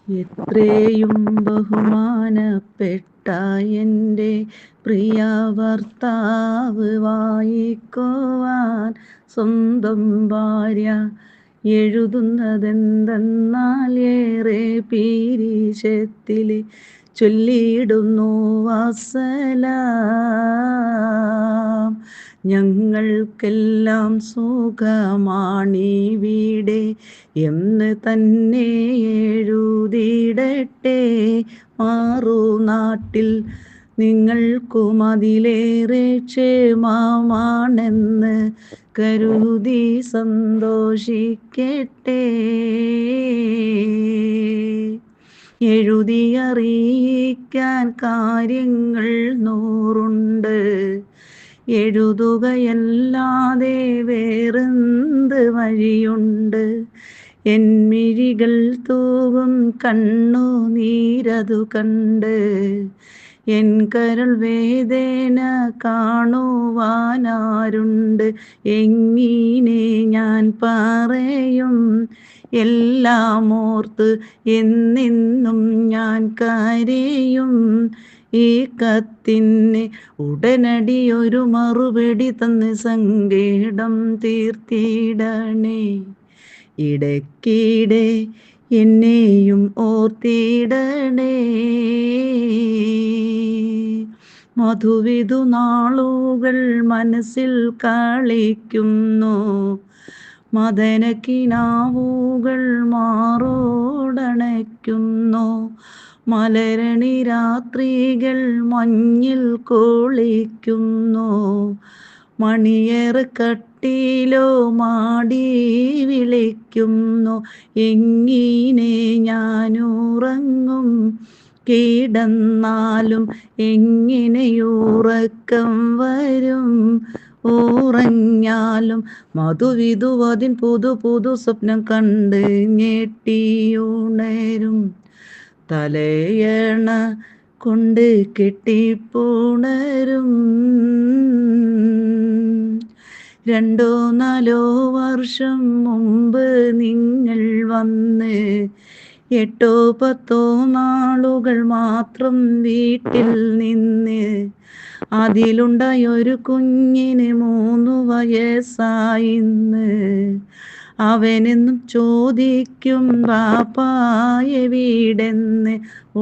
എത്രയും ബഹുമാനപ്പെട്ട എൻ്റെ പ്രിയ ഭർത്താവ് വായിക്കുവാൻ സ്വന്തം ഭാര്യ എഴുതുന്നതെന്തെന്നാൽ ഏറെ പീരിശത്തിൽ ചൊല്ലിയിടുന്നു വസ്സലാം. ഞങ്ങൾക്കെല്ലാം സുഖമാണിവിടെ എന്ന് തന്നെ എഴുതിയിടട്ടെ. മാറുനാട്ടിൽ നിങ്ങൾക്കും അതിലേറെ ക്ഷേമമാണെന്ന് കരുതി സന്തോഷിക്കട്ടെ. എഴുതിയറിയിക്കാൻ കാര്യങ്ങൾ 100 എഴുതുകയല്ലാതെ വേറെന്ത് വഴിയുണ്ട്? എൻ മിഴികൾ തൂകും കണ്ണുനീരതു കണ്ട് എൻ കരൾ വേദന കാണുവാനാരുണ്ട്? എങ്ങനെ ഞാൻ പറയും? എല്ലാം ഓർത്ത് എന്നെന്നും ഞാൻ കരയും. ഈ കത്തിന് ഉടനടി ഒരു മറുപടി തന്ന് സങ്കടം തീർത്തിടണേ. ഇടയ്ക്കിടെ എന്നെയും ഓർത്തിടണേ. മധുവിധു നാളുകൾ മനസ്സിൽ കളിക്കുന്നു, മദനക്കിനാവുകൾ മാറോടണയ്ക്കുന്നു. മലരണി രാത്രികൾ മഞ്ഞിൽ കൊളിക്കുന്നു, മണിയറക്കട്ടിലോ മാടി വിളിക്കുന്നു. എങ്ങനെ ഞാനുറങ്ങും? കിടന്നാലും എങ്ങനെയുറക്കം വരും? ഉറങ്ങിയാലും മധുവിധുവതിൻ പുതു സ്വപ്നം കണ്ട് ഞെട്ടിയുണരും. തലയണ കൊണ്ട് കെട്ടിപ്പുണരും. 2-4 വർഷം മുമ്പ് നിങ്ങൾ വന്ന് 8-10 നാളുകൾ മാത്രം വീട്ടിൽ നിന്ന്. അതിലുണ്ടായൊരു കുഞ്ഞിന് 3 വയസ്സായിന്ന്. അവനെന്നും ചോദിക്കും ബാപ്പായെവിടെന്ന്.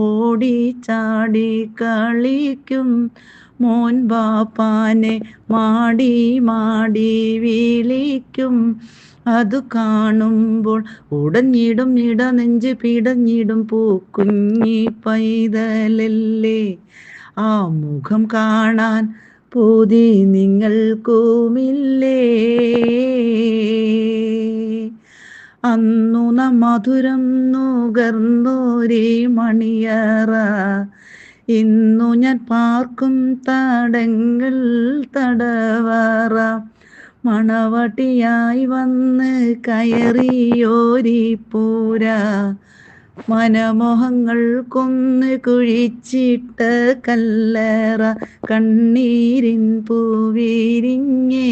ഓടിച്ചാടി കളിക്കും മോൻ ബാപ്പാനെ മാടി മാടി വിളിക്കും. അതു കാണുമ്പോൾ ഉടഞ്ഞിടും ഇടനെഞ്ച് പിടഞ്ഞിടും. പൂക്കുഞ്ഞി പൈതലല്ലേ, ആ മുഖം കാണാൻ പൂതി നിങ്ങൾക്കുമില്ലേ? അന്നു മധുരം നുകർന്നോരേ മണിയറ, ഇന്നു ഞാൻ പാർക്കും തടങ്ങൾ തടവറ. മണവട്ടിയായി വന്ന് കയറിയോരിപ്പൂര, മനമോഹങ്ങൾ കൊന്ന് കുഴിച്ചിട്ട കല്ലറ. കണ്ണീരിൻ പൂവിരിഞ്ഞേ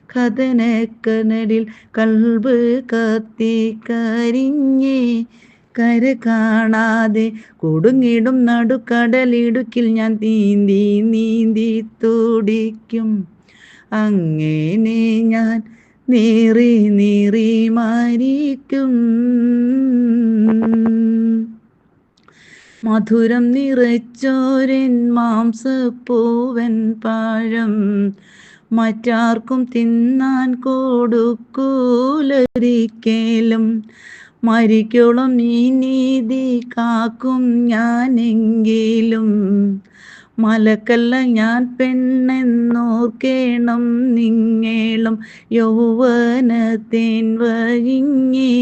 കഥനക്കനലിൽ കൽബ് കത്തിക്കരിഞ്ഞേ. കര കാണാതെ കൊടുങ്ങിടും നടുക്കടലിടുക്കിൽ ഞാൻ നീന്തി നീന്തി തുടിക്കും. അങ്ങനെ ഞാൻ നീറി നീറി മരിക്കും. മധുരം നിറച്ചോരൻ മാംസപ്പൂവൻ പഴം മറ്റാർക്കും തിന്നാൻ കൊടുക്കൂലൊരിക്കലും. മരിക്കോളം ഈ നീതി കാക്കും ഞാനെങ്കിലും. മലക്കല്ല ഞാൻ പെണ്ണെന്നോർക്കേണം നിങ്ങളും. യൗവനത്തേൻ വഴിഞ്ഞേ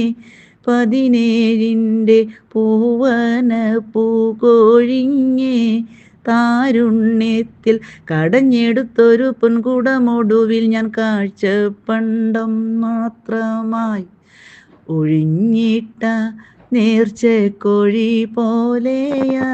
17 പൂവന പൂകൊഴിഞ്ഞേ. താരുണ്യത്തിൽ കടഞ്ഞെടുത്തൊരു പൊൻകുടമൊടുവിൽ ഞാൻ കാഴ്ചപ്പണ്ടം മാത്രമായി ഒഴിഞ്ഞിട്ട നേർച്ചക്കോഴി പോലെയാ.